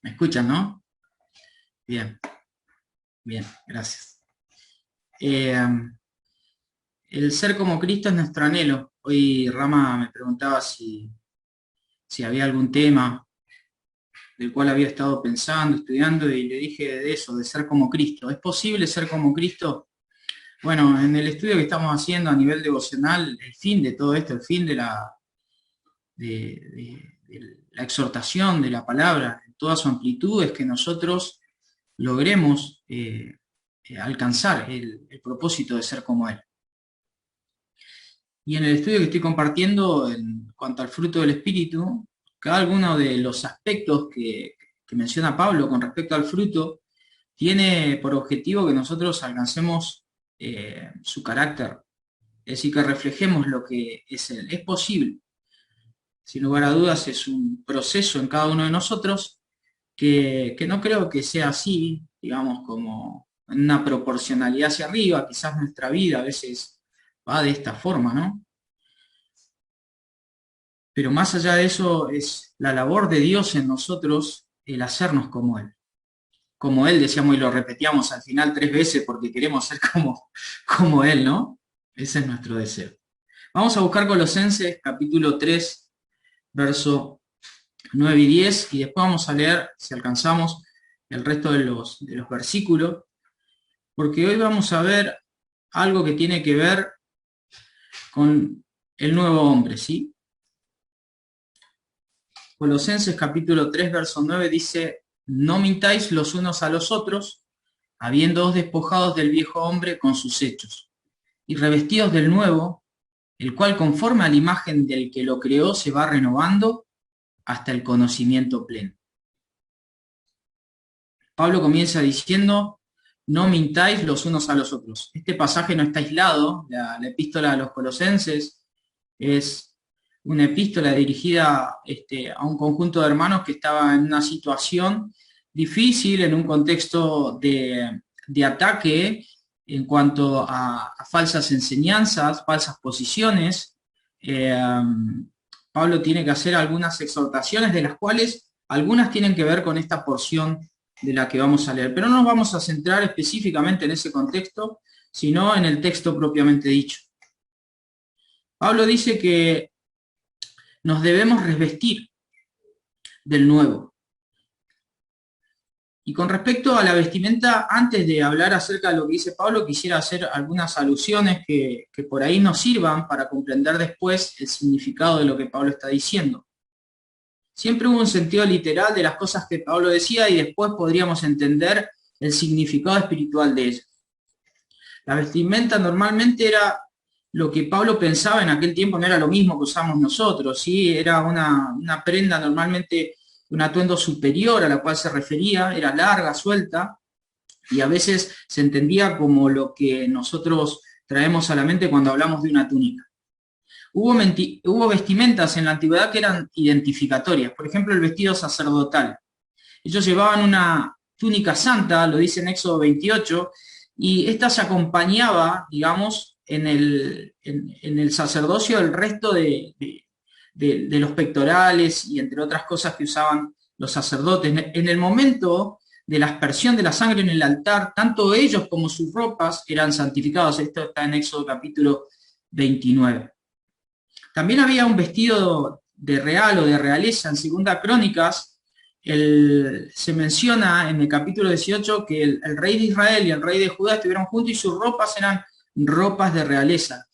¿Me escuchan, no? Bien, bien, gracias. Eh, el ser como Cristo es nuestro anhelo. Hoy Rama me preguntaba si había algún tema del cual había estado pensando, estudiando, y le dije de eso, de ser como Cristo. ¿Es posible ser como Cristo? Bueno, en el estudio que estamos haciendo a nivel devocional, el fin de todo esto, el fin de la exhortación de la palabra, en toda su amplitud, es que nosotros logremos alcanzar el propósito de ser como Él. Y en el estudio que estoy compartiendo en cuanto al fruto del Espíritu, cada uno de los aspectos que menciona Pablo con respecto al fruto tiene por objetivo que nosotros alcancemos su carácter, es decir, que reflejemos lo que es Él. Es posible, sin lugar a dudas, es un proceso en cada uno de nosotros que no creo que sea así, digamos, como en una proporcionalidad hacia arriba. Quizás nuestra vida a veces va de esta forma, ¿no? Pero más allá de eso es la labor de Dios en nosotros el hacernos como Él. Como Él, decíamos y lo repetíamos al final 3 veces porque queremos ser como Él, ¿no? Ese es nuestro deseo. Vamos a buscar Colosenses capítulo 3, verso 9 y 10, y después vamos a leer, si alcanzamos, el resto de los versículos, porque hoy vamos a ver algo que tiene que ver con el nuevo hombre, ¿sí? Colosenses capítulo 3, verso 9 dice: no mintáis los unos a los otros, habiéndoos despojados del viejo hombre con sus hechos, y revestidos del nuevo, el cual conforme a la imagen del que lo creó se va renovando hasta el conocimiento pleno. Pablo comienza diciendo: no mintáis los unos a los otros. Este pasaje no está aislado. La epístola a los Colosenses es una epístola dirigida a un conjunto de hermanos que estaba en una situación difícil, en un contexto de ataque en cuanto a falsas enseñanzas, falsas posiciones. Eh, Pablo tiene que hacer algunas exhortaciones, de las cuales algunas tienen que ver con esta porción de la que vamos a leer. Pero no nos vamos a centrar específicamente en ese contexto, sino en el texto propiamente dicho. Pablo dice que nos debemos revestir del nuevo. Y con respecto a la vestimenta, antes de hablar acerca de lo que dice Pablo, quisiera hacer algunas alusiones que por ahí nos sirvan para comprender después el significado de lo que Pablo está diciendo. Siempre hubo un sentido literal de las cosas que Pablo decía y después podríamos entender el significado espiritual de ellas. La vestimenta normalmente era lo que Pablo pensaba en aquel tiempo, no era lo mismo que usamos nosotros, ¿sí? Era una prenda normalmente, un atuendo superior a la cual se refería, era larga, suelta, y a veces se entendía como lo que nosotros traemos a la mente cuando hablamos de una túnica. Hubo vestimentas en la antigüedad que eran identificatorias, por ejemplo el vestido sacerdotal. Ellos llevaban una túnica santa, lo dice en Éxodo 28, y esta se acompañaba, digamos, en el sacerdocio del resto de los pectorales y entre otras cosas que usaban los sacerdotes. En el momento de la aspersión de la sangre en el altar, tanto ellos como sus ropas eran santificados. Esto está en Éxodo capítulo 29. También había un vestido de real o de realeza en Segunda Crónicas. Se menciona en el capítulo 18 que el rey de Israel y el rey de Judá estuvieron juntos y sus ropas eran ropas de realeza.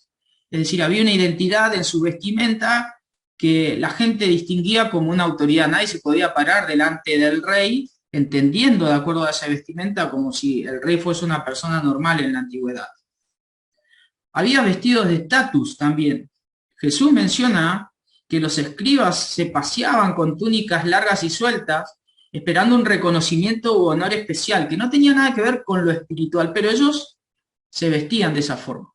Es decir, había una identidad en su vestimenta que la gente distinguía como una autoridad. Nadie se podía parar delante del rey entendiendo de acuerdo a esa vestimenta como si el rey fuese una persona normal en la antigüedad. Había vestidos de estatus también. Jesús menciona que los escribas se paseaban con túnicas largas y sueltas, esperando un reconocimiento u honor especial, que no tenía nada que ver con lo espiritual, pero ellos se vestían de esa forma.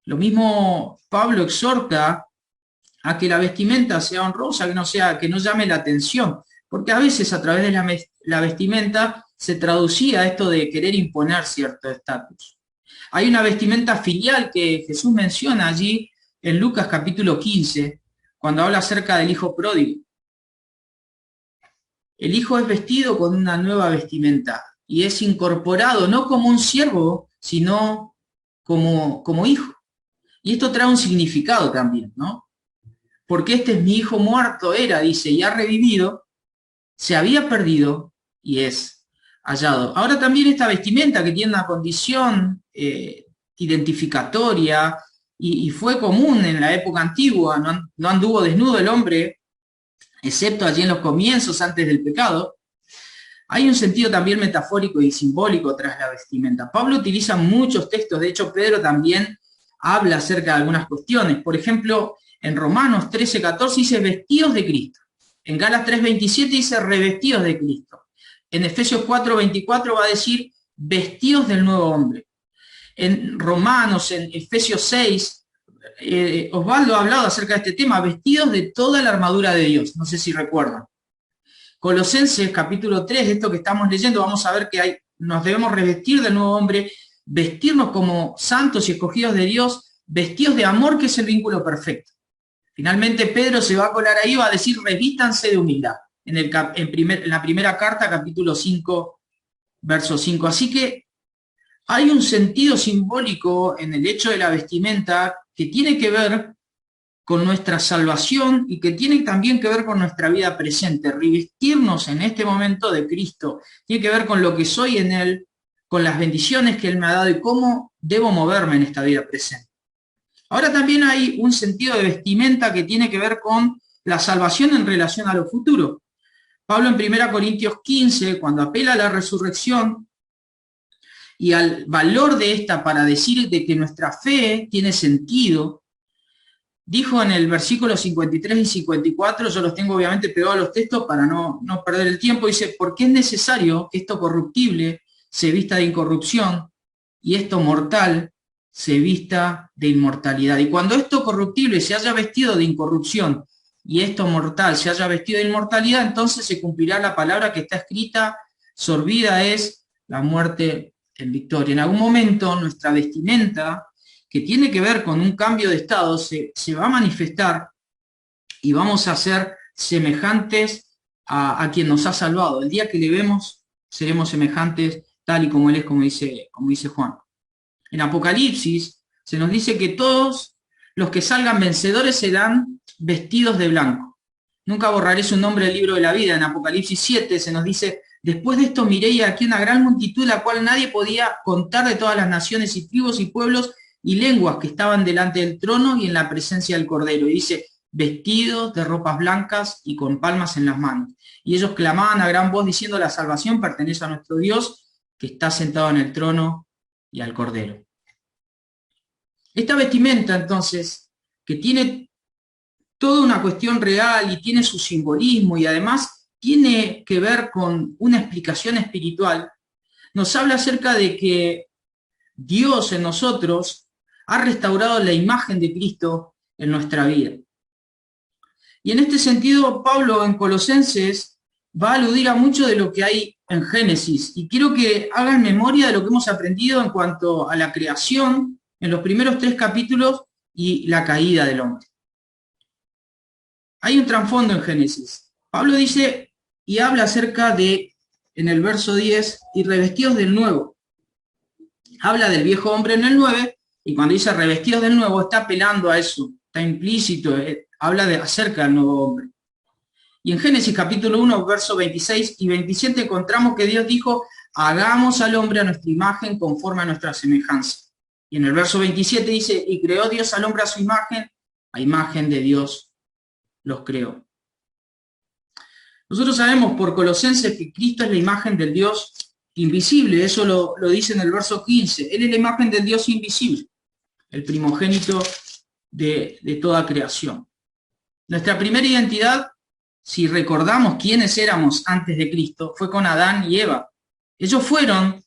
Lo mismo Pablo exhorta a que la vestimenta sea honrosa, que no llame la atención, porque a veces a través de la vestimenta se traducía esto de querer imponer cierto estatus. Hay una vestimenta filial que Jesús menciona allí en Lucas capítulo 15, cuando habla acerca del hijo pródigo. el Hijo es vestido con una nueva vestimenta y es incorporado no como un siervo, sino como hijo. Y esto trae un significado también, ¿no? Porque este es mi hijo muerto, era, dice, y ha revivido, se había perdido y es hallado. Ahora también esta vestimenta que tiene una condición identificatoria y fue común en la época antigua, no anduvo desnudo el hombre, excepto allí en los comienzos antes del pecado. Hay un sentido también metafórico y simbólico tras la vestimenta. Pablo utiliza muchos textos, de hecho Pedro también habla acerca de algunas cuestiones. Por ejemplo, en Romanos 13:14 dice vestidos de Cristo. En Galas 3:27 dice revestidos de Cristo. En Efesios 4:24 va a decir vestidos del nuevo hombre. En Romanos, en Efesios 6, Osvaldo ha hablado acerca de este tema, vestidos de toda la armadura de Dios. No sé si recuerdan. Colosenses capítulo 3, de esto que estamos leyendo, vamos a ver que nos debemos revestir del nuevo hombre, vestirnos como santos y escogidos de Dios, vestidos de amor, que es el vínculo perfecto. Finalmente Pedro se va a colar ahí, va a decir, revístanse de humildad, en la primera carta, capítulo 5, verso 5. Así que hay un sentido simbólico en el hecho de la vestimenta que tiene que ver con nuestra salvación y que tiene también que ver con nuestra vida presente. Revestirnos en este momento de Cristo tiene que ver con lo que soy en Él, con las bendiciones que Él me ha dado y cómo debo moverme en esta vida presente. Ahora también hay un sentido de vestimenta que tiene que ver con la salvación en relación a lo futuro. Pablo en 1 Corintios 15, cuando apela a la resurrección y al valor de esta para decir de que nuestra fe tiene sentido, dijo en el versículo 53 y 54, yo los tengo obviamente pegados a los textos para no perder el tiempo, dice, porque es necesario que esto corruptible se vista de incorrupción y esto mortal se vista de inmortalidad. Y cuando esto corruptible se haya vestido de incorrupción y esto mortal se haya vestido de inmortalidad, entonces se cumplirá la palabra que está escrita, sorbida es la muerte en victoria. En algún momento nuestra vestimenta, que tiene que ver con un cambio de estado, se va a manifestar y vamos a ser semejantes a quien nos ha salvado. El día que le vemos, seremos semejantes tal y como Él es, como dice Juan. En Apocalipsis se nos dice que todos los que salgan vencedores serán vestidos de blanco. Nunca borraré su nombre del libro de la vida. En Apocalipsis 7 se nos dice, después de esto miré y aquí una gran multitud, la cual nadie podía contar, de todas las naciones y tribus y pueblos y lenguas que estaban delante del trono y en la presencia del Cordero. Y dice, vestidos de ropas blancas y con palmas en las manos. Y ellos clamaban a gran voz diciendo, la salvación pertenece a nuestro Dios, que está sentado en el trono y al Cordero. Esta vestimenta, entonces, que tiene toda una cuestión real y tiene su simbolismo y además tiene que ver con una explicación espiritual, nos habla acerca de que Dios en nosotros ha restaurado la imagen de Cristo en nuestra vida. Y en este sentido, Pablo en Colosenses va a aludir a mucho de lo que hay en Génesis. Y quiero que hagan memoria de lo que hemos aprendido en cuanto a la creación en los primeros 3 capítulos y la caída del hombre. Hay un trasfondo en Génesis. Pablo dice y habla acerca de, en el verso 10, y revestidos del nuevo. Habla del viejo hombre en el 9, y cuando dice revestidos del nuevo, está apelando a eso, está implícito, habla acerca del nuevo hombre. Y en Génesis capítulo 1, versos 26 y 27 encontramos que Dios dijo, hagamos al hombre a nuestra imagen conforme a nuestra semejanza. Y en el verso 27 dice, y creó Dios al hombre a imagen de Dios los creó. Nosotros sabemos por Colosenses que Cristo es la imagen del Dios invisible, eso lo dice en el verso 15. Él es la imagen del Dios invisible, el primogénito de toda creación. Nuestra primera identidad, si recordamos quiénes éramos antes de Cristo, fue con Adán y Eva. Ellos fueron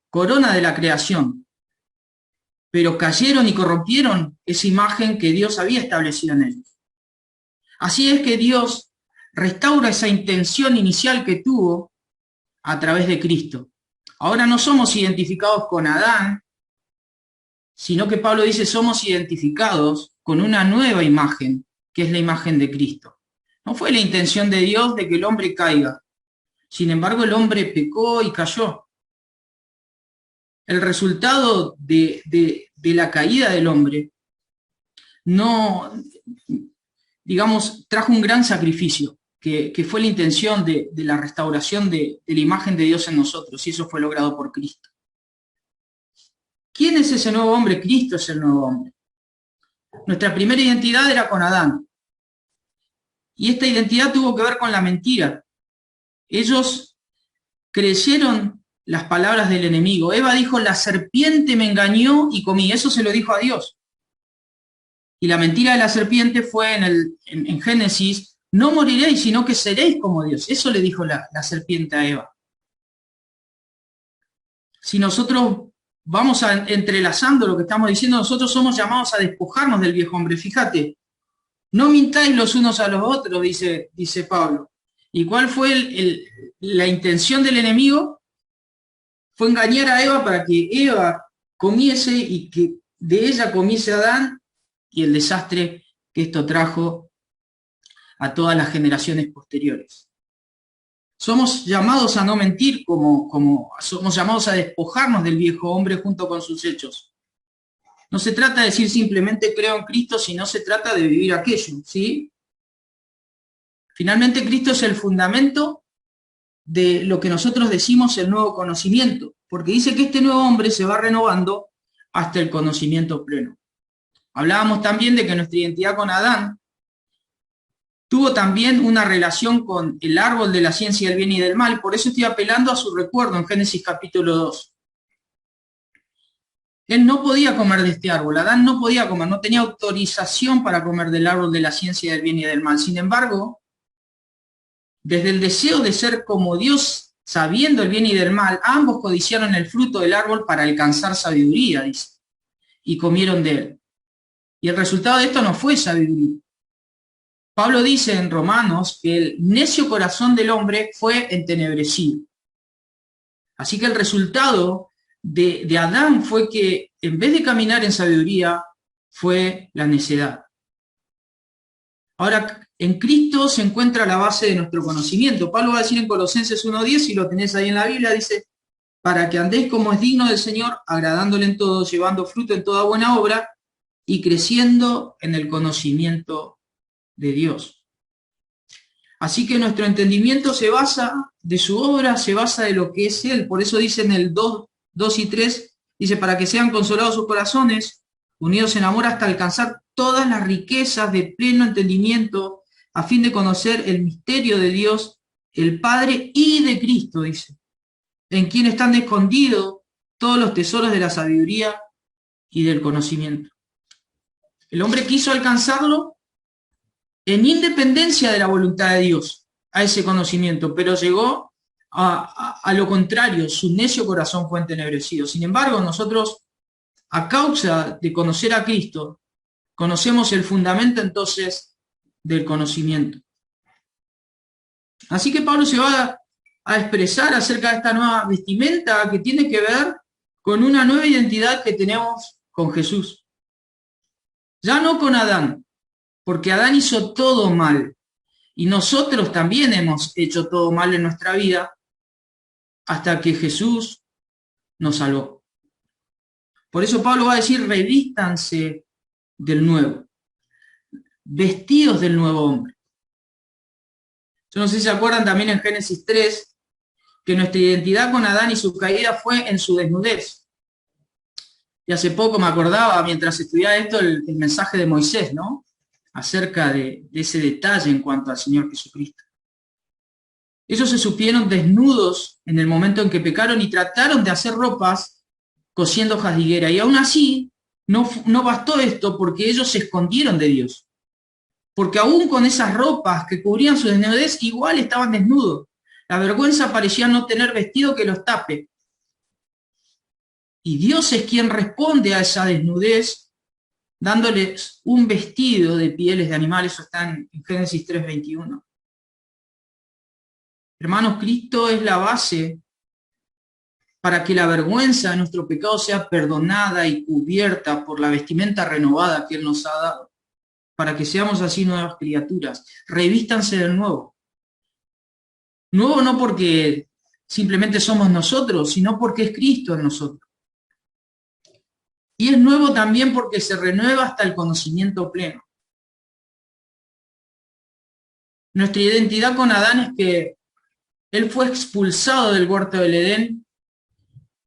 corona de la creación, pero cayeron y corrompieron esa imagen que Dios había establecido en ellos. Así es que Dios restaura esa intención inicial que tuvo a través de Cristo. Ahora no somos identificados con Adán, sino que Pablo dice somos identificados con una nueva imagen, que es la imagen de Cristo. No fue la intención de Dios de que el hombre caiga, Sin embargo, el hombre pecó y cayó. El resultado de la caída del hombre no, digamos, trajo un gran sacrificio, que fue la intención de la restauración de la imagen de Dios en nosotros, y eso fue logrado por Cristo. ¿Quién es ese nuevo hombre? Cristo es el nuevo hombre. Nuestra primera identidad era con Adán, y esta identidad tuvo que ver con la mentira. Ellos creyeron las palabras del enemigo. Eva dijo, la serpiente me engañó y comí. Eso se lo dijo a Dios. Y la mentira de la serpiente fue en Génesis, no moriréis, sino que seréis como Dios. Eso le dijo la serpiente a Eva. Si nosotros vamos entrelazando lo que estamos diciendo, nosotros somos llamados a despojarnos del viejo hombre. Fíjate, no mintáis los unos a los otros, dice Pablo. ¿Y cuál fue la intención del enemigo? Fue engañar a Eva para que Eva comiese y que de ella comiese Adán, y el desastre que esto trajo a todas las generaciones posteriores. Somos llamados a no mentir, como somos llamados a despojarnos del viejo hombre junto con sus hechos. No se trata de decir simplemente creo en Cristo, sino se trata de vivir aquello, ¿sí? Finalmente, Cristo es el fundamento de lo que nosotros decimos el nuevo conocimiento, porque dice que este nuevo hombre se va renovando hasta el conocimiento pleno. Hablábamos también de que nuestra identidad con Adán tuvo también una relación con el árbol de la ciencia del bien y del mal, por eso estoy apelando a su recuerdo en Génesis capítulo 2. Él no podía comer de este árbol, Adán no podía comer, no tenía autorización para comer del árbol de la ciencia del bien y del mal. Sin embargo, desde el deseo de ser como Dios, sabiendo el bien y del mal, ambos codiciaron el fruto del árbol para alcanzar sabiduría, dice, y comieron de él. Y el resultado de esto no fue sabiduría. Pablo dice en Romanos que el necio corazón del hombre fue entenebrecido. Así que el resultado de Adán fue que en vez de caminar en sabiduría, fue la necedad. Ahora, en Cristo se encuentra la base de nuestro conocimiento. Pablo va a decir en Colosenses 1:10, si lo tenés ahí en la Biblia, dice, para que andéis como es digno del Señor, agradándole en todo, llevando fruto en toda buena obra y creciendo en el conocimiento de Dios. Así que nuestro entendimiento se basa de su obra, se basa de lo que es Él. Por eso dice en el 2 y 3, dice, para que sean consolados sus corazones, unidos en amor hasta alcanzar todas las riquezas de pleno entendimiento, a fin de conocer el misterio de Dios, el Padre y de Cristo, dice, en quien están escondidos todos los tesoros de la sabiduría y del conocimiento. El hombre quiso alcanzarlo en independencia de la voluntad de Dios, a ese conocimiento, pero llegó a lo contrario, su necio corazón fue entenebrecido. Sin embargo, nosotros, a causa de conocer a Cristo, conocemos el fundamento entonces del conocimiento. Así que Pablo se va a expresar acerca de esta nueva vestimenta que tiene que ver con una nueva identidad que tenemos con Jesús. Ya no con Adán, porque Adán hizo todo mal y nosotros también hemos hecho todo mal en nuestra vida hasta que Jesús nos salvó. Por eso Pablo va a decir, revístanse del nuevo, vestidos del nuevo hombre. Yo no sé si se acuerdan también en Génesis 3, que nuestra identidad con Adán y su caída fue en su desnudez. Y hace poco me acordaba, mientras estudiaba esto, el mensaje de Moisés, ¿no? Acerca de ese detalle en cuanto al Señor Jesucristo. Ellos se supieron desnudos en el momento en que pecaron y trataron de hacer ropas cosiendo hojas de higuera. Y aún así, no bastó esto porque ellos se escondieron de Dios. Porque aún con esas ropas que cubrían su desnudez, igual estaban desnudos. La vergüenza parecía no tener vestido que los tape. Y Dios es quien responde a esa desnudez, dándoles un vestido de pieles de animales. Eso está en Génesis 3:21. Hermanos, Cristo es la base para que la vergüenza de nuestro pecado sea perdonada y cubierta por la vestimenta renovada que Él nos ha dado, para que seamos así nuevas criaturas. Revístanse del nuevo. Nuevo no porque simplemente somos nosotros, sino porque es Cristo en nosotros. Y es nuevo también porque se renueva hasta el conocimiento pleno. Nuestra identidad con Adán es que él fue expulsado del huerto del Edén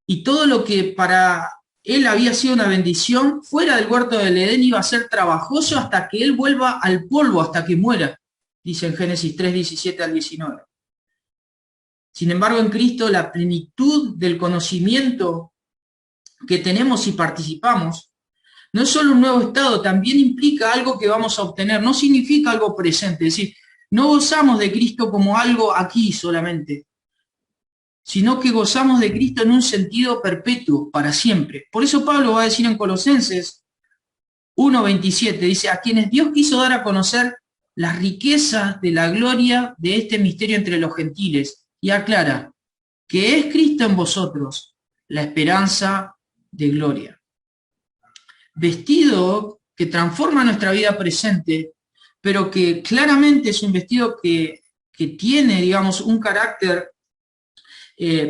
y todo lo que para él había sido una bendición, fuera del huerto del Edén iba a ser trabajoso hasta que él vuelva al polvo, hasta que muera, dice en Génesis 3, 17 al 19. Sin embargo, en Cristo la plenitud del conocimiento que tenemos y participamos no es solo un nuevo estado, también implica algo que vamos a obtener, no significa algo presente, es decir, no gozamos de Cristo como algo aquí solamente, sino que gozamos de Cristo en un sentido perpetuo, para siempre. Por eso Pablo va a decir en Colosenses 1:27, dice, a quienes Dios quiso dar a conocer las riquezas de la gloria de este misterio entre los gentiles, y aclara que es Cristo en vosotros, la esperanza de gloria. Vestido que transforma nuestra vida presente, pero que claramente es un vestido que tiene, digamos, un carácter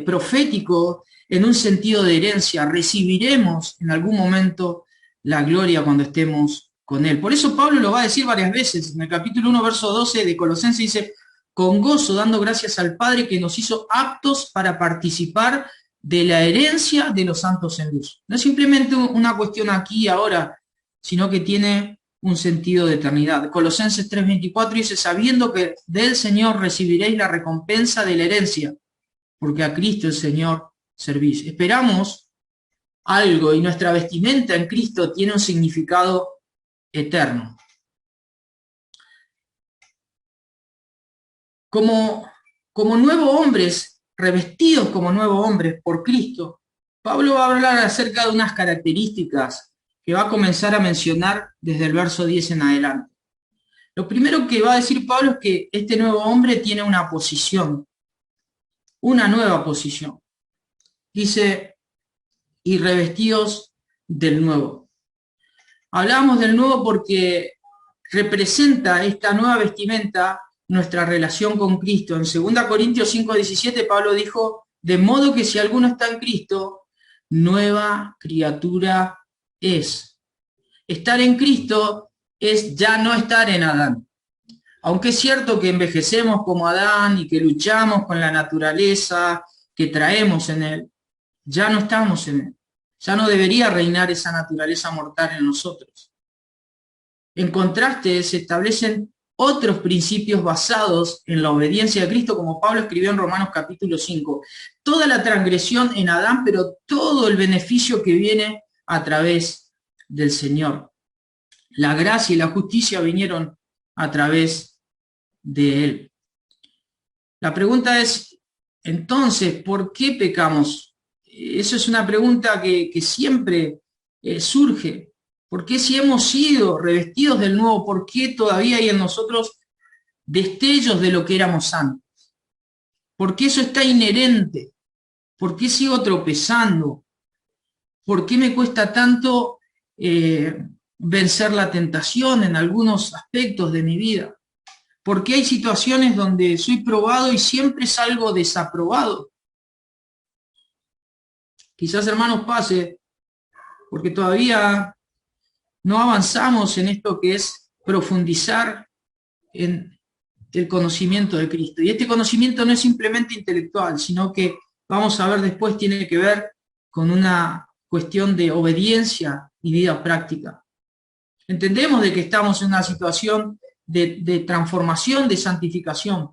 profético en un sentido de herencia. Recibiremos en algún momento la gloria cuando estemos con Él. Por eso Pablo lo va a decir varias veces. En el capítulo 1, verso 12 de Colosenses dice, con gozo, dando gracias al Padre que nos hizo aptos para participar de la herencia de los santos en luz. No es simplemente una cuestión aquí y ahora, sino que tiene un sentido de eternidad. Colosenses 3:24 dice, sabiendo que del Señor recibiréis la recompensa de la herencia, porque a Cristo el Señor servís. Esperamos algo y nuestra vestimenta en Cristo tiene un significado eterno. Como nuevos hombres, revestidos como nuevos hombres por Cristo, Pablo va a hablar acerca de unas características que va a comenzar a mencionar desde el verso 10 en adelante. Lo primero que va a decir Pablo es que este nuevo hombre tiene una posición, una nueva posición. Dice, y revestidos del nuevo. Hablamos del nuevo porque representa esta nueva vestimenta nuestra relación con Cristo. En 2 Corintios 5:17 Pablo dijo, de modo que si alguno está en Cristo, nueva criatura es. Estar en Cristo es ya no estar en Adán. Aunque es cierto que envejecemos como Adán y que luchamos con la naturaleza que traemos en él, ya no estamos en él. Ya no debería reinar esa naturaleza mortal en nosotros. En contraste, se establecen otros principios basados en la obediencia de Cristo, como Pablo escribió en Romanos capítulo 5. Toda la transgresión en Adán, pero todo el beneficio que viene a través del Señor. La gracia y la justicia vinieron a través de Él. La pregunta es, entonces, ¿por qué pecamos? Eso es una pregunta que siempre surge. ¿Por qué si hemos sido revestidos del nuevo, por qué todavía hay en nosotros destellos de lo que éramos antes? ¿Por qué eso está inherente? ¿Por qué sigo tropezando? ¿Por qué me cuesta tanto vencer la tentación en algunos aspectos de mi vida? ¿Por qué hay situaciones donde soy probado y siempre salgo desaprobado? Quizás, hermanos, pase porque todavía no avanzamos en esto que es profundizar en el conocimiento de Cristo. Y este conocimiento no es simplemente intelectual, sino que, vamos a ver después, tiene que ver con una cuestión de obediencia y vida práctica. Entendemos de que estamos en una situación de transformación, de santificación,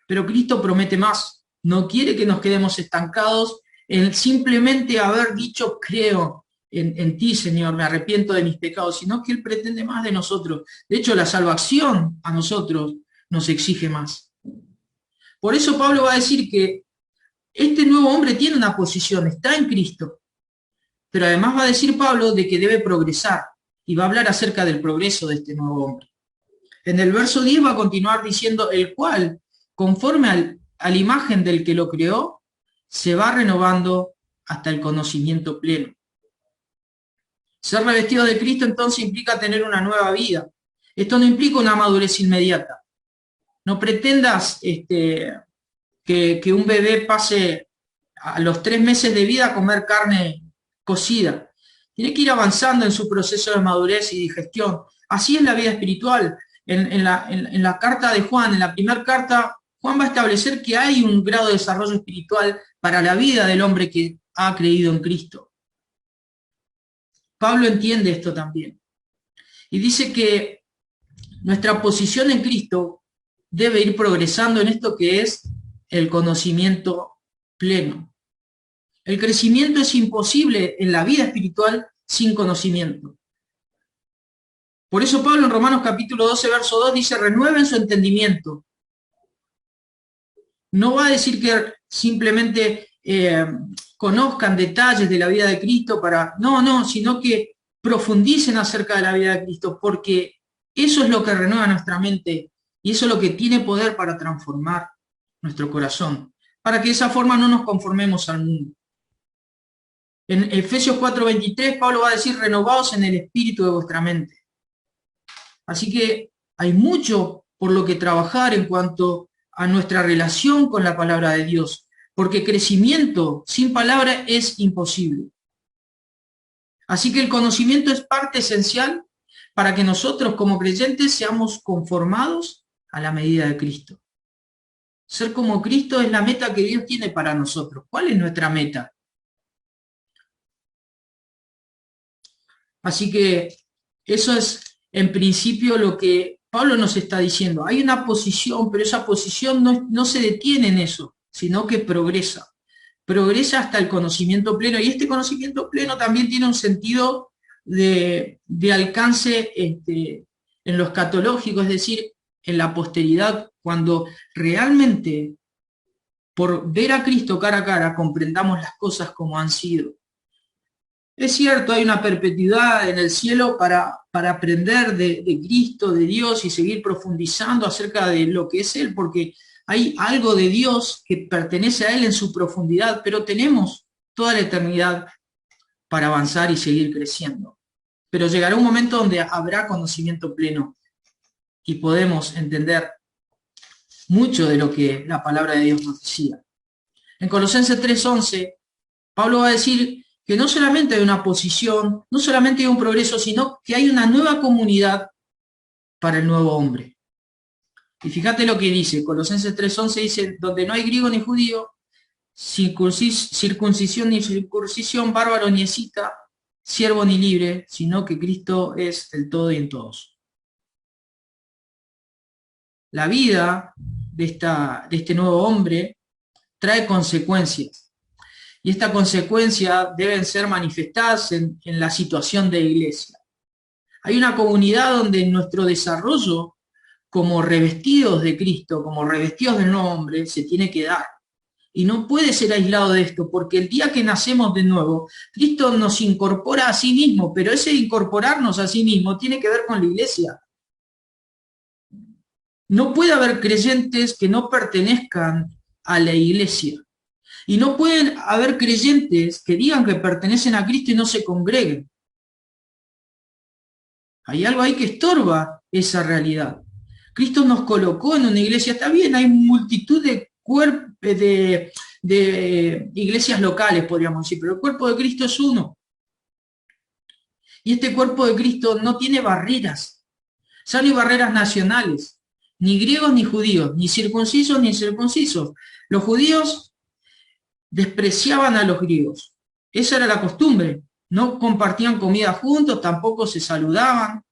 pero Cristo promete más. No quiere que nos quedemos estancados en simplemente haber dicho creo en ti, Señor, me arrepiento de mis pecados, sino que Él pretende más de nosotros. De hecho, la salvación a nosotros nos exige más. Por eso Pablo va a decir que este nuevo hombre tiene una posición, está en Cristo, pero además va a decir Pablo de que debe progresar y va a hablar acerca del progreso de este nuevo hombre. En el verso 10 va a continuar diciendo, el cual, conforme a la imagen del que lo creó, se va renovando hasta el conocimiento pleno. Ser revestido de Cristo entonces implica tener una nueva vida. Esto no implica una madurez inmediata. No pretendas que que un bebé pase a los 3 meses de vida a comer carne cocida. Tiene que ir avanzando en su proceso de madurez y digestión. Así es la vida espiritual. En la carta de Juan, en la primera carta, Juan va a establecer que hay un grado de desarrollo espiritual para la vida del hombre que ha creído en Cristo. Pablo entiende esto también. Y dice que nuestra posición en Cristo debe ir progresando en esto que es el conocimiento pleno. El crecimiento es imposible en la vida espiritual sin conocimiento. Por eso Pablo en Romanos capítulo 12, verso 2 dice, renueven su entendimiento. No va a decir que simplemente conozcan detalles de la vida de Cristo no, sino que profundicen acerca de la vida de Cristo, porque eso es lo que renueva nuestra mente y eso es lo que tiene poder para transformar nuestro corazón, para que de esa forma no nos conformemos al mundo. En Efesios 4:23, Pablo va a decir, renovaos en el espíritu de vuestra mente. Así que hay mucho por lo que trabajar en cuanto a nuestra relación con la palabra de Dios, porque crecimiento sin palabra es imposible. Así que el conocimiento es parte esencial para que nosotros como creyentes seamos conformados a la medida de Cristo. Ser como Cristo es la meta que Dios tiene para nosotros. ¿Cuál es nuestra meta? Así que eso es en principio lo que Pablo nos está diciendo. Hay una posición, pero esa posición no se detiene en eso, sino que progresa. Progresa hasta el conocimiento pleno. Y este conocimiento pleno también tiene un sentido de alcance en lo escatológico, es decir, en la posteridad, cuando realmente por ver a Cristo cara a cara comprendamos las cosas como han sido. Es cierto, hay una perpetuidad en el cielo para aprender de Cristo, de Dios y seguir profundizando acerca de lo que es Él, porque hay algo de Dios que pertenece a Él en su profundidad, pero tenemos toda la eternidad para avanzar y seguir creciendo. Pero llegará un momento donde habrá conocimiento pleno y podemos entender mucho de lo que la palabra de Dios nos decía. En Colosenses 3:11, Pablo va a decir que no solamente hay una posición, no solamente hay un progreso, sino que hay una nueva comunidad para el nuevo hombre. Y fíjate lo que dice, Colosenses 3:11 dice, donde no hay griego ni judío, circuncisión ni circuncisión, bárbaro ni escita, siervo ni libre, sino que Cristo es el todo y en todos. La vida de este nuevo hombre trae consecuencias. Y estas consecuencias deben ser manifestadas en la situación de iglesia. Hay una comunidad donde nuestro desarrollo como revestidos de Cristo, como revestidos del nuevo hombre, se tiene que dar. Y no puede ser aislado de esto, porque el día que nacemos de nuevo, Cristo nos incorpora a sí mismo, pero ese incorporarnos a sí mismo tiene que ver con la iglesia. No puede haber creyentes que no pertenezcan a la iglesia. Y no pueden haber creyentes que digan que pertenecen a Cristo y no se congreguen. Hay algo ahí que estorba esa realidad. Cristo nos colocó en una iglesia, está bien, hay multitud de iglesias locales, podríamos decir, pero el cuerpo de Cristo es uno. Y este cuerpo de Cristo no tiene barreras, ya no hay barreras nacionales, ni griegos ni judíos, ni circuncisos ni incircuncisos. Los judíos despreciaban a los griegos. Esa era la costumbre. No compartían comida juntos, tampoco se saludaban,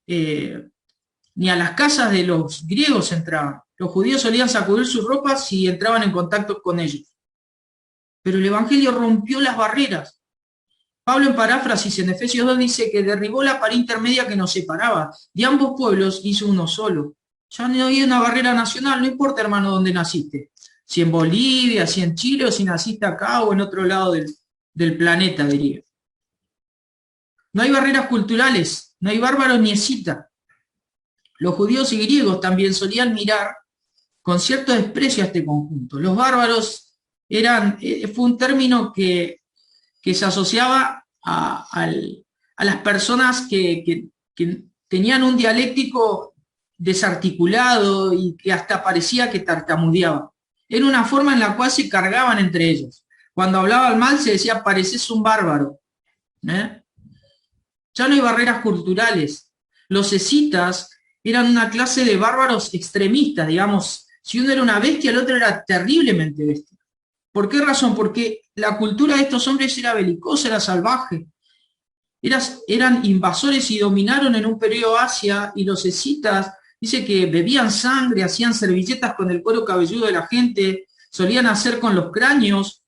ni a las casas de los griegos entraban. Los judíos solían sacudir sus ropas si entraban en contacto con ellos. Pero el Evangelio rompió las barreras. Pablo en paráfrasis en Efesios 2 dice que derribó la pared intermedia que nos separaba. De ambos pueblos hizo uno solo. Ya no hay una barrera nacional, no importa, hermano, dónde naciste. Si en Bolivia, si en Chile, o si naciste acá o en otro lado del planeta, diría. No hay barreras culturales, no hay bárbaros ni escita. Los judíos y griegos también solían mirar con cierto desprecio a este conjunto. Los bárbaros fue un término que se asociaba a las personas que tenían un dialéctico desarticulado y que hasta parecía que tartamudeaban. Era una forma en la cual se cargaban entre ellos. Cuando hablaban mal se decía, pareces un bárbaro. ¿Eh? Ya no hay barreras culturales. Los escitas eran una clase de bárbaros extremistas, digamos. Si uno era una bestia, el otro era terriblemente bestia. ¿Por qué razón? Porque la cultura de estos hombres era belicosa, era salvaje. Eran invasores y dominaron en un periodo Asia, y los escitas, dice que bebían sangre, hacían servilletas con el cuero cabelludo de la gente, solían hacer con los cráneos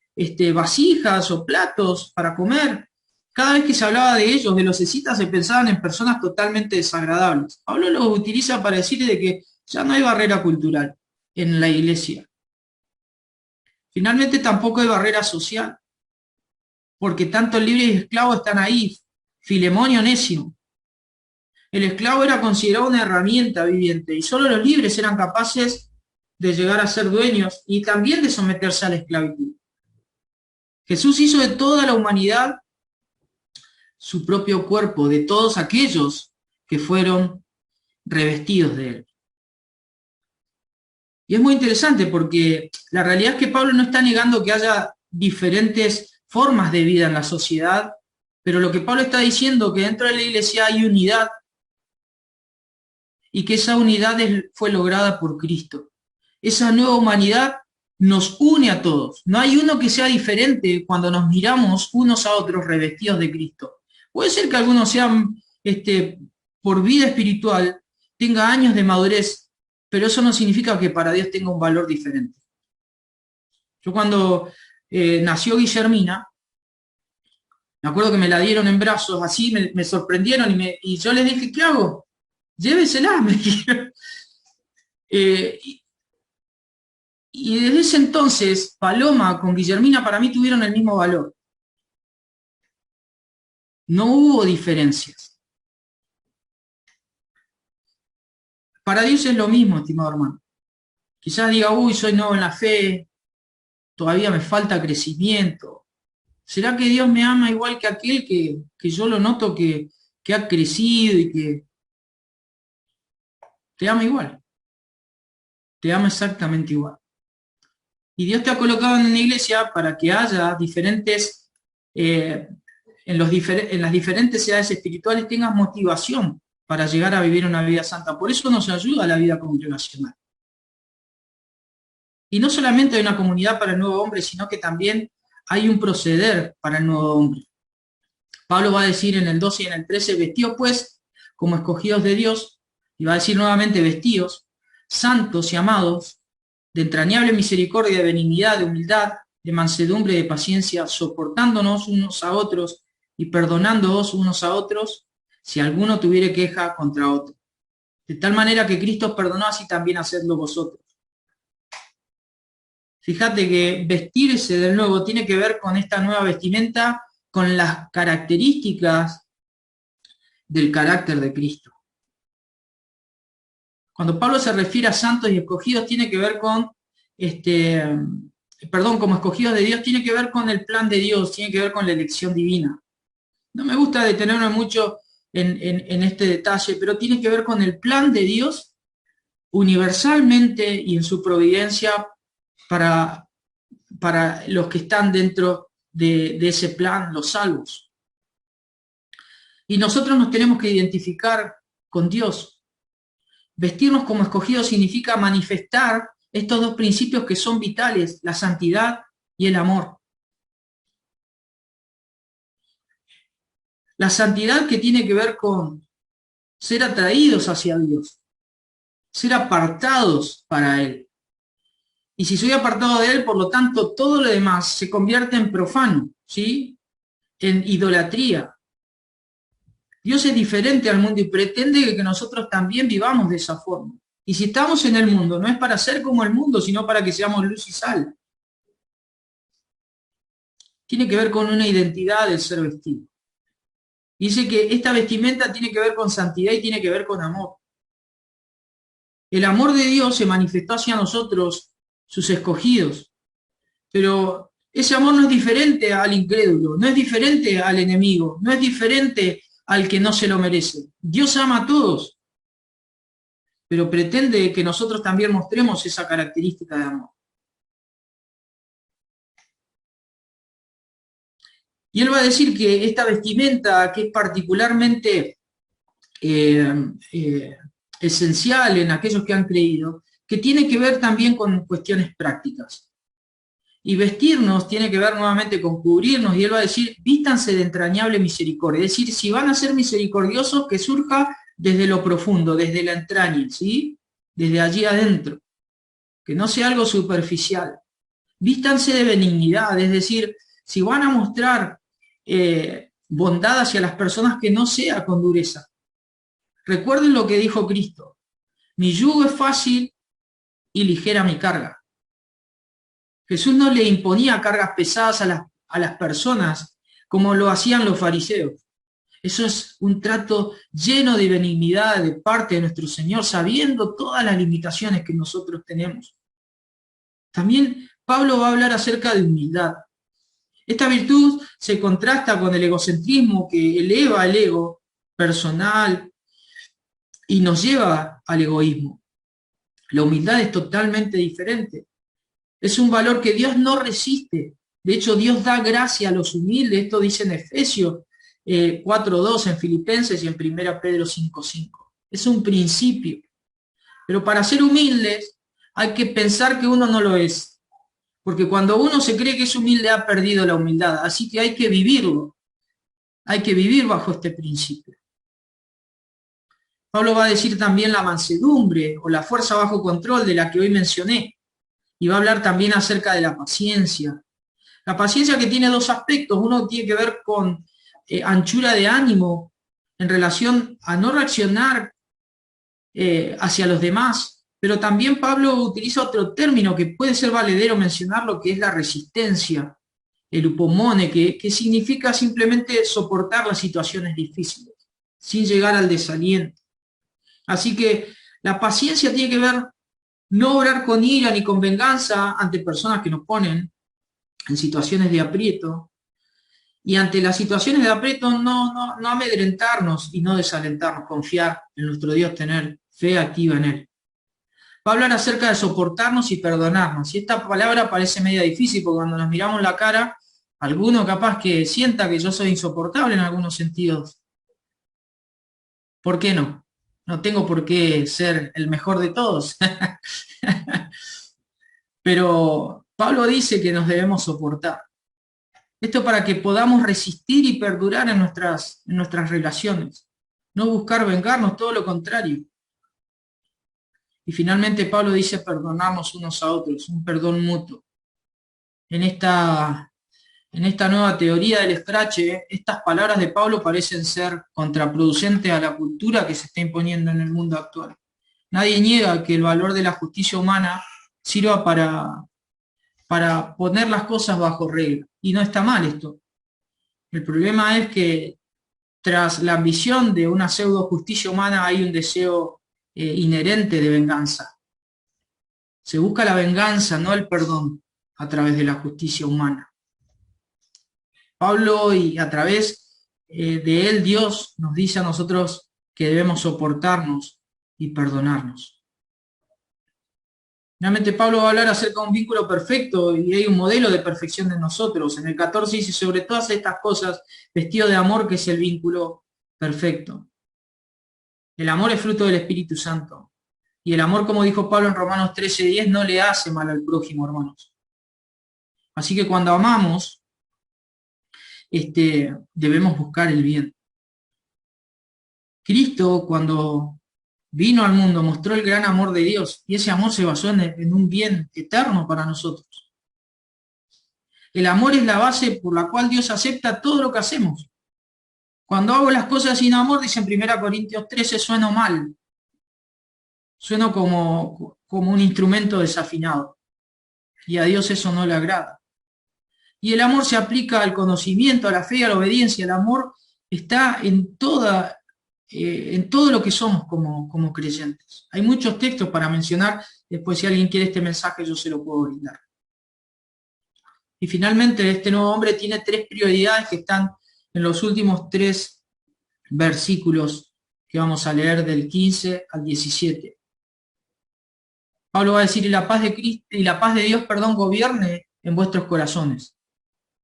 vasijas o platos para comer. Cada vez que se hablaba de ellos, de los escitas, se pensaban en personas totalmente desagradables. Pablo los utiliza para decir de que ya no hay barrera cultural en la iglesia. Finalmente tampoco hay barrera social, porque tanto el libre y el esclavo están ahí. Filemón y Onésimo. El esclavo era considerado una herramienta viviente y solo los libres eran capaces de llegar a ser dueños y también de someterse a la esclavitud. Jesús hizo de toda la humanidad su propio cuerpo, de todos aquellos que fueron revestidos de él. Y es muy interesante porque la realidad es que Pablo no está negando que haya diferentes formas de vida en la sociedad, pero lo que Pablo está diciendo es que dentro de la iglesia hay unidad y que esa unidad fue lograda por Cristo. Esa nueva humanidad nos une a todos. No hay uno que sea diferente cuando nos miramos unos a otros revestidos de Cristo. Puede ser que algunos sean, por vida espiritual, tenga años de madurez, pero eso no significa que para Dios tenga un valor diferente. Yo cuando nació Guillermina, me acuerdo que me la dieron en brazos, así me sorprendieron y yo les dije, ¿qué hago? Llévesela, me dijeron. Y desde ese entonces, Paloma con Guillermina para mí tuvieron el mismo valor. No hubo diferencias. Para Dios es lo mismo, estimado hermano. Quizás diga, uy, soy nuevo en la fe, todavía me falta crecimiento. ¿Será que Dios me ama igual que aquel que yo lo noto que ha crecido y que te ama igual? Te ama exactamente igual. Y Dios te ha colocado en una iglesia para que haya diferentes, en las diferentes edades espirituales tengas motivación para llegar a vivir una vida santa. Por eso nos ayuda a la vida congregacional. Y no solamente hay una comunidad para el nuevo hombre, sino que también hay un proceder para el nuevo hombre. Pablo va a decir en el 12 y en el 13, vestidos pues como escogidos de Dios, y va a decir nuevamente vestidos, santos y amados, de entrañable misericordia, de benignidad, de humildad, de mansedumbre, de paciencia, soportándonos unos a otros y perdonándoos unos a otros, si alguno tuviere queja contra otro. De tal manera que Cristo os perdonó, así también hacedlo vosotros. Fíjate que vestirse del nuevo tiene que ver con esta nueva vestimenta, con las características del carácter de Cristo. Cuando Pablo se refiere a santos y escogidos, tiene que ver con, como escogidos de Dios, tiene que ver con el plan de Dios, tiene que ver con la elección divina. No me gusta detenerme mucho en este detalle, pero tiene que ver con el plan de Dios universalmente y en su providencia para los que están dentro de ese plan, los salvos. Y nosotros nos tenemos que identificar con Dios. Vestirnos como escogidos significa manifestar estos dos principios que son vitales, la santidad y el amor. La santidad que tiene que ver con ser atraídos hacia Dios, ser apartados para Él. Y si soy apartado de Él, por lo tanto, todo lo demás se convierte en profano, ¿sí? En idolatría. Dios es diferente al mundo y pretende que nosotros también vivamos de esa forma. Y si estamos en el mundo, no es para ser como el mundo, sino para que seamos luz y sal. Tiene que ver con una identidad del ser vestido. Dice que esta vestimenta tiene que ver con santidad y tiene que ver con amor. El amor de Dios se manifestó hacia nosotros, sus escogidos. Pero ese amor no es diferente al incrédulo, no es diferente al enemigo, no es diferente al que no se lo merece. Dios ama a todos, pero pretende que nosotros también mostremos esa característica de amor. Y él va a decir que esta vestimenta, que es particularmente eh, eh, esencial en aquellos que han creído, que tiene que ver también con cuestiones prácticas. Y vestirnos tiene que ver nuevamente con cubrirnos, y él va a decir, vístanse de entrañable misericordia. Es decir, si van a ser misericordiosos, que surja desde lo profundo, desde la entraña, ¿sí? Desde allí adentro, que no sea algo superficial. Vístanse de benignidad, es decir, si van a mostrar bondad hacia las personas, que no sea con dureza. Recuerden lo que dijo Cristo, mi yugo es fácil y ligera mi carga. Jesús no le imponía cargas pesadas a las personas como lo hacían los fariseos. Eso es un trato lleno de benignidad de parte de nuestro Señor, sabiendo todas las limitaciones que nosotros tenemos. También Pablo va a hablar acerca de humildad. Esta virtud se contrasta con el egocentrismo que eleva el ego personal y nos lleva al egoísmo. La humildad es totalmente diferente. Es un valor que Dios no resiste. De hecho, Dios da gracia a los humildes. Esto dice en Efesios 4:2, en Filipenses y en 1 Pedro 5:5. Es un principio. Pero para ser humildes hay que pensar que uno no lo es. Porque cuando uno se cree que es humilde, ha perdido la humildad. Así que hay que vivirlo. Hay que vivir bajo este principio. Pablo va a decir también la mansedumbre o la fuerza bajo control de la que hoy mencioné. Y va a hablar también acerca de la paciencia. La paciencia, que tiene dos aspectos. Uno tiene que ver con anchura de ánimo en relación a no reaccionar hacia los demás. Pero también Pablo utiliza otro término que puede ser valedero mencionarlo, que es la resistencia, el upomone, que significa simplemente soportar las situaciones difíciles, sin llegar al desaliento. Así que la paciencia tiene que ver no obrar con ira ni con venganza ante personas que nos ponen en situaciones de aprieto, y ante las situaciones de aprieto no amedrentarnos y no desalentarnos, confiar en nuestro Dios, tener fe activa en Él. Va a hablar acerca de soportarnos y perdonarnos, y esta palabra parece media difícil porque cuando nos miramos la cara, alguno capaz que sienta que yo soy insoportable en algunos sentidos. ¿Por qué no? No tengo por qué ser el mejor de todos. Pero Pablo dice que nos debemos soportar. Esto para que podamos resistir y perdurar en nuestras relaciones. No buscar vengarnos, todo lo contrario. Y finalmente Pablo dice perdonarnos unos a otros, un perdón mutuo. En esta nueva teoría del escrache, estas palabras de Pablo parecen ser contraproducentes a la cultura que se está imponiendo en el mundo actual. Nadie niega que el valor de la justicia humana sirva para poner las cosas bajo regla. Y no está mal esto. El problema es que tras la ambición de una pseudo justicia humana hay un deseo inherente de venganza. Se busca la venganza, no el perdón, a través de la justicia humana. Pablo, y a través de él, Dios nos dice a nosotros que debemos soportarnos y perdonarnos. Realmente Pablo va a hablar acerca de un vínculo perfecto y hay un modelo de perfección de nosotros. En el 14 dice, sobre todas estas cosas, vestido de amor, que es el vínculo perfecto. El amor es fruto del Espíritu Santo. Y el amor, como dijo Pablo en Romanos 13:10, no le hace mal al prójimo, hermanos. Así que cuando amamos, debemos buscar el bien. Cristo, cuando vino al mundo, mostró el gran amor de Dios, y ese amor se basó en un bien eterno para nosotros. El amor es la base por la cual Dios acepta todo lo que hacemos. Cuando hago las cosas sin amor, dice en 1 Corintios 13, sueno mal. Sueno como un instrumento desafinado. Y a Dios eso no le agrada. Y el amor se aplica al conocimiento, a la fe y a la obediencia. El amor está en todo lo que somos como creyentes. Hay muchos textos para mencionar, después si alguien quiere este mensaje yo se lo puedo brindar. Y finalmente este nuevo hombre tiene 3 prioridades que están en los últimos 3 versículos que vamos a leer del 15 al 17. Pablo va a decir, y la paz de Cristo, y la paz de Dios, gobierne en vuestros corazones,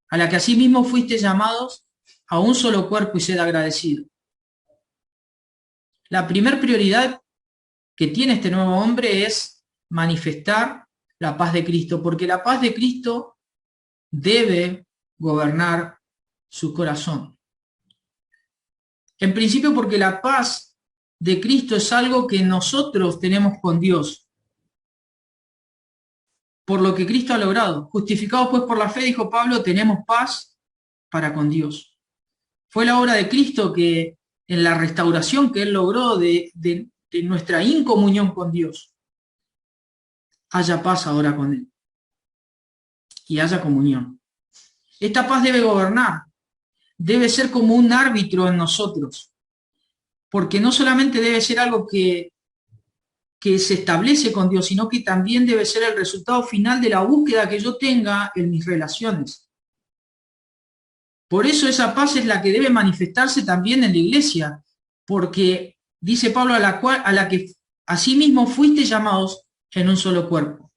a la que asimismo fuiste llamados a un solo cuerpo y sed agradecido. La primer prioridad que tiene este nuevo hombre es manifestar la paz de Cristo, porque la paz de Cristo debe gobernar su corazón. En principio porque la paz de Cristo es algo que nosotros tenemos con Dios, por lo que Cristo ha logrado. Justificados pues por la fe, dijo Pablo, tenemos paz para con Dios. Fue la obra de Cristo que en la restauración que Él logró de nuestra incomunión con Dios, haya paz ahora con Él y haya comunión. Esta paz debe gobernar, debe ser como un árbitro en nosotros, porque no solamente debe ser algo que se establece con Dios, sino que también debe ser el resultado final de la búsqueda que yo tenga en mis relaciones. Por eso esa paz es la que debe manifestarse también en la iglesia, porque dice Pablo a la que asimismo fuiste llamados en un solo cuerpo.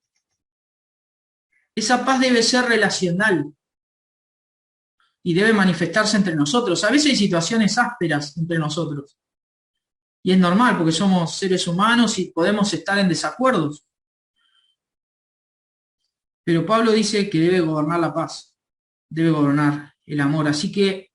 Esa paz debe ser relacional y debe manifestarse entre nosotros. A veces hay situaciones ásperas entre nosotros. Y es normal porque somos seres humanos y podemos estar en desacuerdos. Pero Pablo dice que debe gobernar la paz, debe gobernar el amor. Así que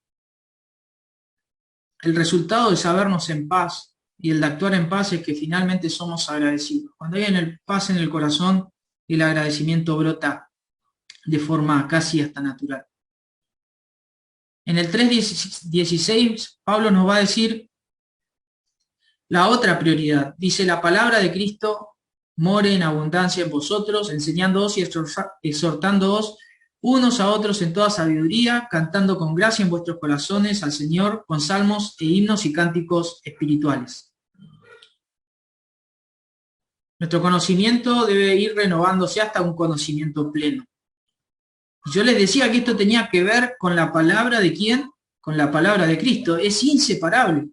el resultado de sabernos en paz y el de actuar en paz es que finalmente somos agradecidos. Cuando hay paz en el corazón, el agradecimiento brota de forma casi hasta natural. En el 3:16, Pablo nos va a decir la otra prioridad. Dice, la palabra de Cristo more en abundancia en vosotros, enseñándoos y exhortándoos unos a otros en toda sabiduría, cantando con gracia en vuestros corazones al Señor con salmos e himnos y cánticos espirituales. Nuestro conocimiento debe ir renovándose hasta un conocimiento pleno. Yo les decía que esto tenía que ver con la palabra de ¿quién? Con la palabra de Cristo. Es inseparable.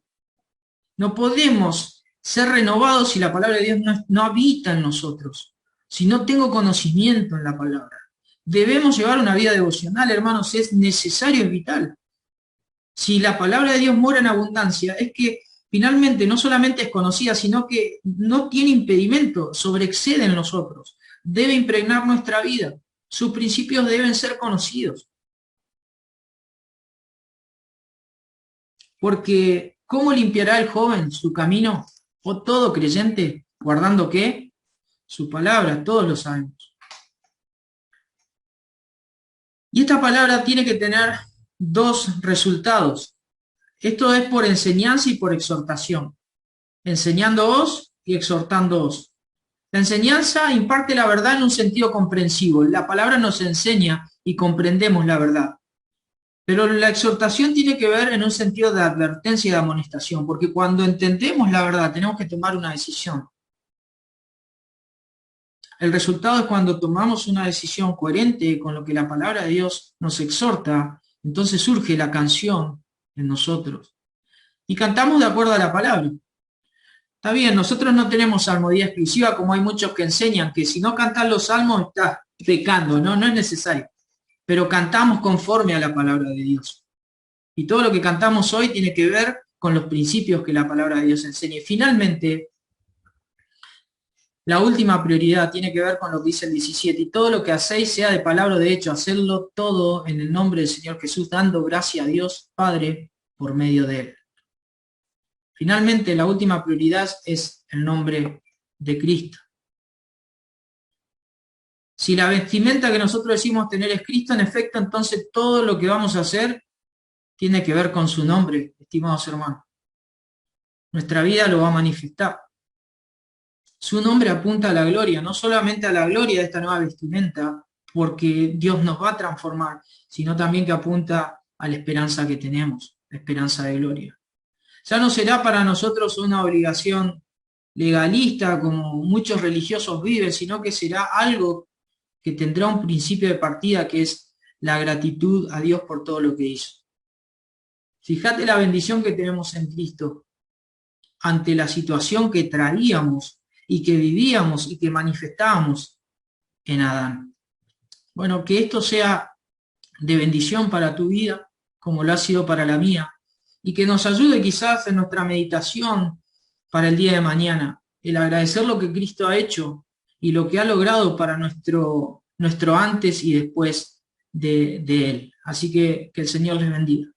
No podemos ser renovados si la palabra de Dios no habita en nosotros, si no tengo conocimiento en la palabra. Debemos llevar una vida devocional, hermanos, es necesario, es vital. Si la palabra de Dios mora en abundancia, es que finalmente no solamente es conocida, sino que no tiene impedimento, sobreexcede en nosotros. Debe impregnar nuestra vida. Sus principios deben ser conocidos. Porque ¿cómo limpiará el joven su camino? ¿O todo creyente guardando qué? Su palabra, todos lo sabemos. Y esta palabra tiene que tener dos resultados. Esto es por enseñanza y por exhortación. Enseñándoos y exhortándoos. La enseñanza imparte la verdad en un sentido comprensivo. La palabra nos enseña y comprendemos la verdad. Pero la exhortación tiene que ver en un sentido de advertencia y de amonestación, porque cuando entendemos la verdad tenemos que tomar una decisión. El resultado es cuando tomamos una decisión coherente con lo que la palabra de Dios nos exhorta, entonces surge la canción en nosotros. Y cantamos de acuerdo a la palabra. Está bien, nosotros no tenemos salmodía exclusiva como hay muchos que enseñan que si no cantas los salmos estás pecando, no es necesario. Pero cantamos conforme a la palabra de Dios. Y todo lo que cantamos hoy tiene que ver con los principios que la palabra de Dios enseña. Y finalmente, la última prioridad tiene que ver con lo que dice el 17. Y todo lo que hacéis, sea de palabra o de hecho, hacedlo todo en el nombre del Señor Jesús, dando gracia a Dios Padre por medio de Él. Finalmente, la última prioridad es el nombre de Cristo. Si la vestimenta que nosotros decimos tener es Cristo, en efecto, entonces todo lo que vamos a hacer tiene que ver con su nombre, estimados hermanos. Nuestra vida lo va a manifestar. Su nombre apunta a la gloria, no solamente a la gloria de esta nueva vestimenta, porque Dios nos va a transformar, sino también que apunta a la esperanza que tenemos, la esperanza de gloria. Ya no será para nosotros una obligación legalista como muchos religiosos viven, sino que será algo que tendrá un principio de partida que es la gratitud a Dios por todo lo que hizo. Fíjate la bendición que tenemos en Cristo ante la situación que traíamos y que vivíamos y que manifestábamos en Adán. Bueno, que esto sea de bendición para tu vida, como lo ha sido para la mía, y que nos ayude quizás en nuestra meditación para el día de mañana, el agradecer lo que Cristo ha hecho y lo que ha logrado para nuestro antes y después de Él. Así que el Señor les bendiga.